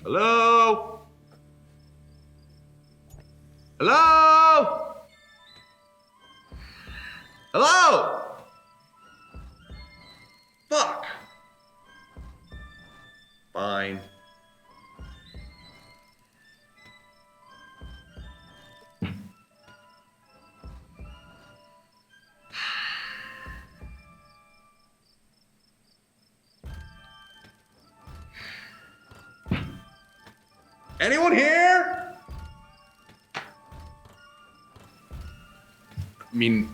Hello? Hello? Hello? Fuck. Fine. Anyone here? I mean,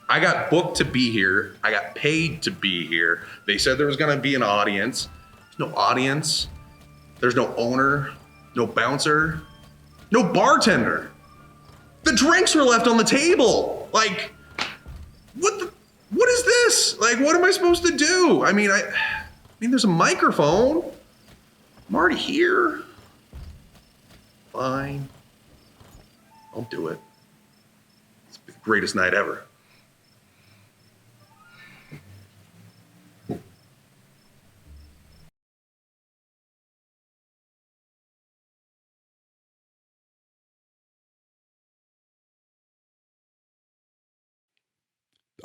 I got booked to be here. I got paid to be here. They said there was going to be an audience. There's no audience. There's no owner, no bouncer, no bartender. The drinks were left on the table. Like, what is this? Like, what am I supposed to do? I mean, there's a microphone. I'm already here. Fine. I'll do it. It's the greatest night ever.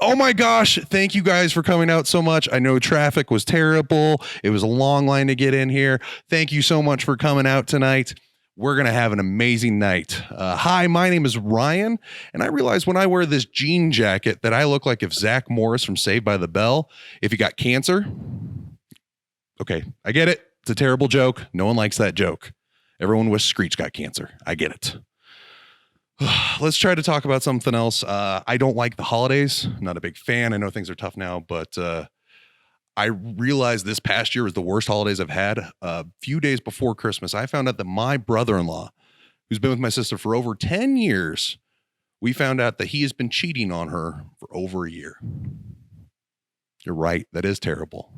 Oh my gosh, thank you guys for coming out so much. I know traffic was terrible. It was a long line to get in here. Thank you so much for coming out tonight. We're going to have an amazing night. Hi, my name is Ryan, and I realize when I wear this jean jacket that I look like if Zach Morris from Saved by the Bell, if he got cancer. Okay, I get it. It's a terrible joke. No one likes that joke. Everyone wishes Screech got cancer. I get it. Let's try to talk about something else. I don't like the holidays. I'm not a big fan. I know things are tough now, but I realized this past year was the worst holidays I've had. A few days before Christmas, I found out that my brother-in-law, who's been with my sister for over 10 years, we found out that he has been cheating on her for over a year. You're right. That is terrible.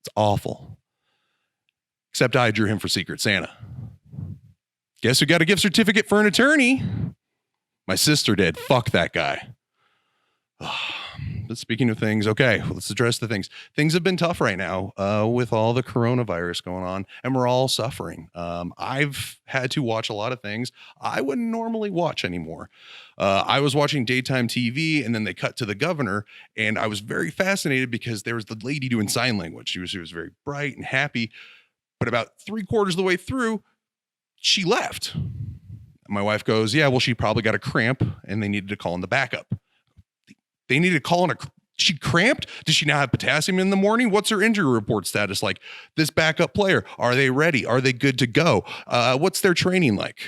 It's awful. Except I drew him for Secret Santa. Guess who got a gift certificate for an attorney? My sister did. Fuck that guy. But speaking of things, okay, let's address the things. Things have been tough right now with all the coronavirus going on, and we're all suffering. I've had to watch a lot of things I wouldn't normally watch anymore. I was watching daytime TV, and then they cut to the governor, and I was very fascinated because there was the lady doing sign language. She was very bright and happy, but about 3/4 of the way through, she left. My wife goes, yeah, well, she probably got a cramp and they needed to call in the backup. They needed to call in she cramped? Does she now have potassium in the morning? What's her injury report status like? This backup player, are they ready? Are they good to go? What's their training like?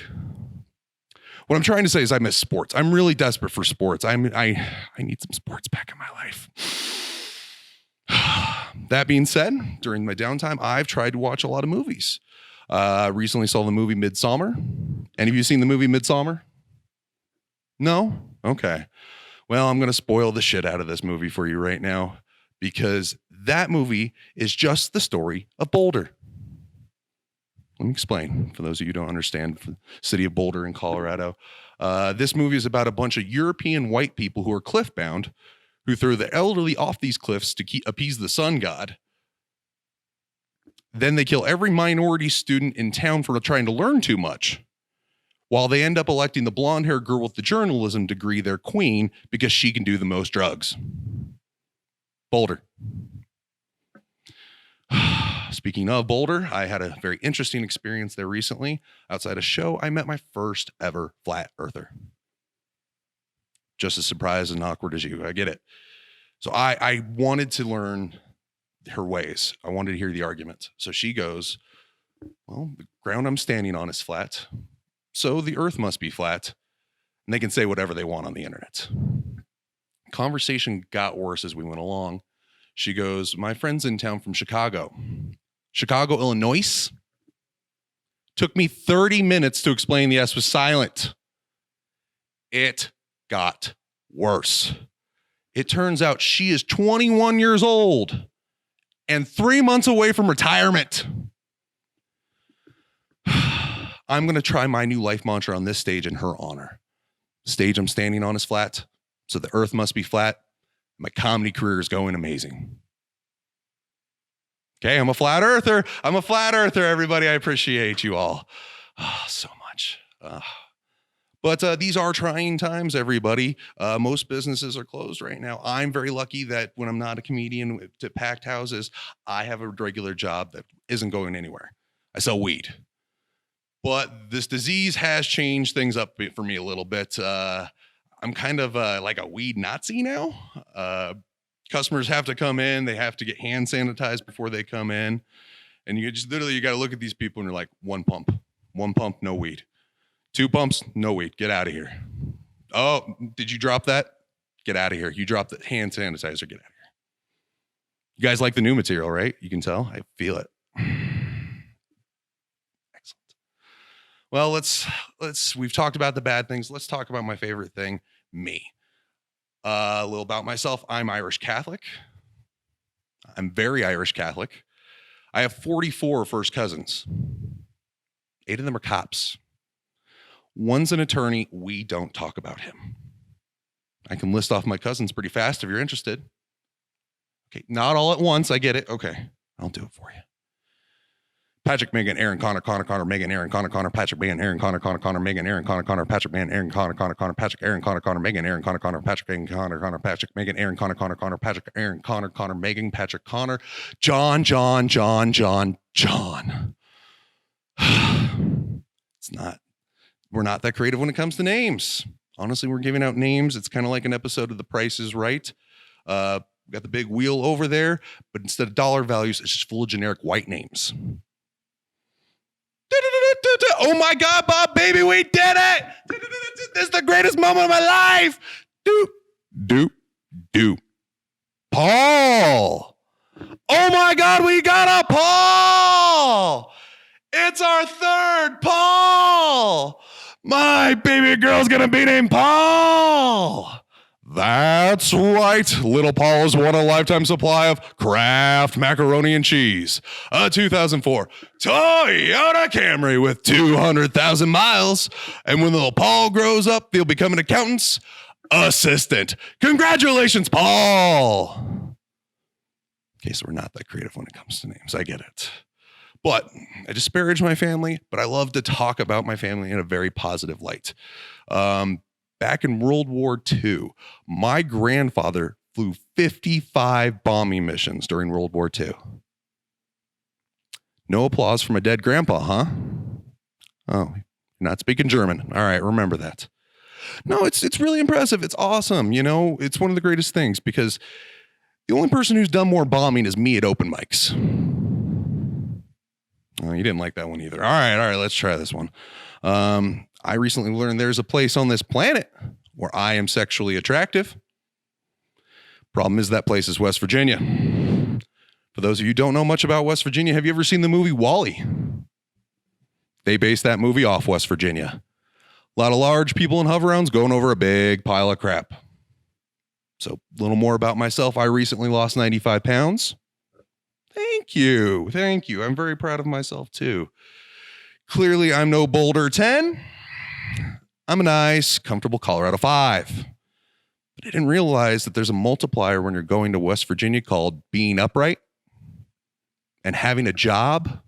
What I'm trying to say is I miss sports. I'm really desperate for sports. I need some sports back in my life. That being said, during my downtime, I've tried to watch a lot of movies. Recently saw the movie Midsommar. Any of you seen the movie Midsommar? No? Okay. Well, I'm going to spoil the shit out of this movie for you right now because that movie is just the story of Boulder. Let me explain for those of you who don't understand the city of Boulder in Colorado. This movie is about a bunch of European white people who are cliff bound, who throw the elderly off these cliffs to appease the sun god. Then they kill every minority student in town for trying to learn too much, while they end up electing the blonde-haired girl with the journalism degree their queen because she can do the most drugs. Boulder. Speaking of Boulder, I had a very interesting experience there recently. Outside a show, I met my first ever flat earther. Just as surprised and awkward as you. I get it. So I wanted to learn her ways. I wanted to hear the arguments. So she goes, well, the ground I'm standing on is flat, so the earth must be flat. And they can say whatever they want on the internet. Conversation got worse as we went along. She goes, my friend's in town from Chicago, Illinois. Took me 30 minutes to explain the S was silent. It got worse. It turns out she is 21 years old and 3 months away from retirement. I'm going to try my new life mantra on this stage in her honor. The stage I'm standing on is flat, so the earth must be flat. My comedy career is going amazing. Okay, I'm a flat earther. I'm a flat earther, everybody. I appreciate you all so much. But these are trying times, everybody. Most businesses are closed right now. I'm very lucky that when I'm not a comedian to packed houses, I have a regular job that isn't going anywhere. I sell weed. But this disease has changed things up for me a little bit. I'm kind of like a weed Nazi now. Customers have to come in. They have to get hand sanitized before they come in. And you just literally, you got to look at these people and you're like, one pump, no weed. 2 pumps, no weed. Get out of here. Oh, did you drop that? Get out of here. You dropped the hand sanitizer. Get out of here. You guys like the new material, right? You can tell. I feel it. Excellent. Well, we've talked about the bad things. Let's talk about my favorite thing, me. A little about myself. I'm Irish Catholic. I'm very Irish Catholic. I have 44 first cousins. 8 of them are cops. One's an attorney. We don't talk about him. I can list off my cousins pretty fast if you're interested. Okay, not all at once. I get it. Okay, I'll do it for you. Patrick, Megan, Aaron, Connor, Megan, Aaron, Connor, Patrick, Megan, Aaron, Connor, Megan, Aaron, Connor, Patrick, Megan, Aaron, Connor, Patrick, Aaron, Connor, Megan, Aaron, Connor, Patrick, Megan, Connor, Patrick, Megan, Aaron, Connor, Patrick, Aaron, Connor, Megan, Patrick, Connor, John. We're not that creative when it comes to names. Honestly, we're giving out names. It's kind of like an episode of The Price is Right. We got the big wheel over there, but instead of dollar values, it's just full of generic white names. Oh my God, Bob, baby, we did it! This is the greatest moment of my life! Doop. Paul! Oh my God, we got a Paul! It's our third Paul! My baby girl's gonna be named Paul! That's right. Little Paul has won a lifetime supply of Kraft macaroni and cheese. A 2004 Toyota Camry with 200,000 miles. And when little Paul grows up, he'll become an accountant's assistant. Congratulations, Paul. Okay, so we're not that creative when it comes to names. I get it. But I disparage my family, but I love to talk about my family in a very positive light. Back in World War II, my grandfather flew 55 bombing missions during World War II. No applause from a dead grandpa, huh? Oh, you're not speaking German. All right, remember that. No, it's really impressive. It's awesome. You know, it's one of the greatest things because the only person who's done more bombing is me at open mics. Oh, you didn't like that one either. All right, let's try this one. I recently learned there's a place on this planet where I am sexually attractive. Problem is that place is West Virginia. For those of you who don't know much about West Virginia, have you ever seen the movie WALL-E? They based that movie off West Virginia. A lot of large people in hover-rounds going over a big pile of crap. So a little more about myself. I recently lost 95 pounds. Thank you. I'm very proud of myself too. Clearly, I'm no Boulder 10. I'm a nice, comfortable Colorado 5. But I didn't realize that there's a multiplier when you're going to West Virginia called being upright and having a job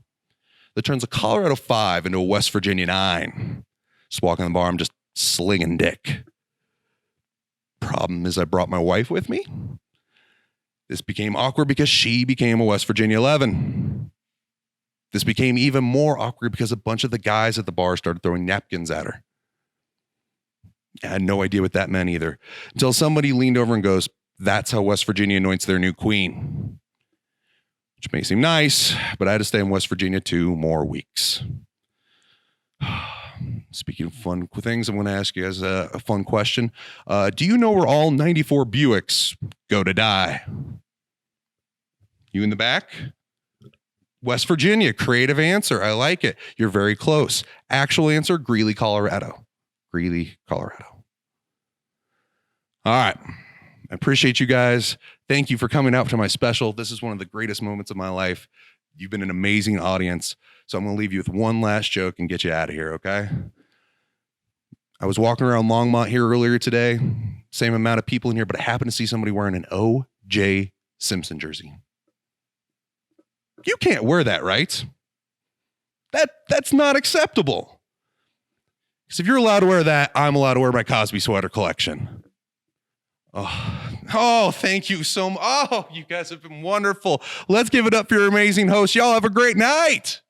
that turns a Colorado 5 into a West Virginia 9. Just walking in the bar, I'm just slinging dick. Problem is I brought my wife with me. This became awkward because she became a West Virginia 11. This became even more awkward because a bunch of the guys at the bar started throwing napkins at her. I had no idea what that meant either. Until somebody leaned over and goes, "That's how West Virginia anoints their new queen." Which may seem nice, but I had to stay in West Virginia 2 more weeks. Speaking of fun things, I'm going to ask you guys a fun question. Do you know where all 94 Buicks go to die? You in the back? West Virginia, creative answer. I like it. You're very close. Actual answer, Greeley, Colorado. Greeley, Colorado. All right. I appreciate you guys. Thank you for coming out to my special. This is one of the greatest moments of my life. You've been an amazing audience. So I'm going to leave you with one last joke and get you out of here, okay? I was walking around Longmont here earlier today. Same amount of people in here, but I happened to see somebody wearing an O.J. Simpson jersey. You can't wear that, right? That's not acceptable. Because if you're allowed to wear that, I'm allowed to wear my Cosby sweater collection. Oh, thank you so much. Oh, you guys have been wonderful. Let's give it up for your amazing host. Y'all have a great night.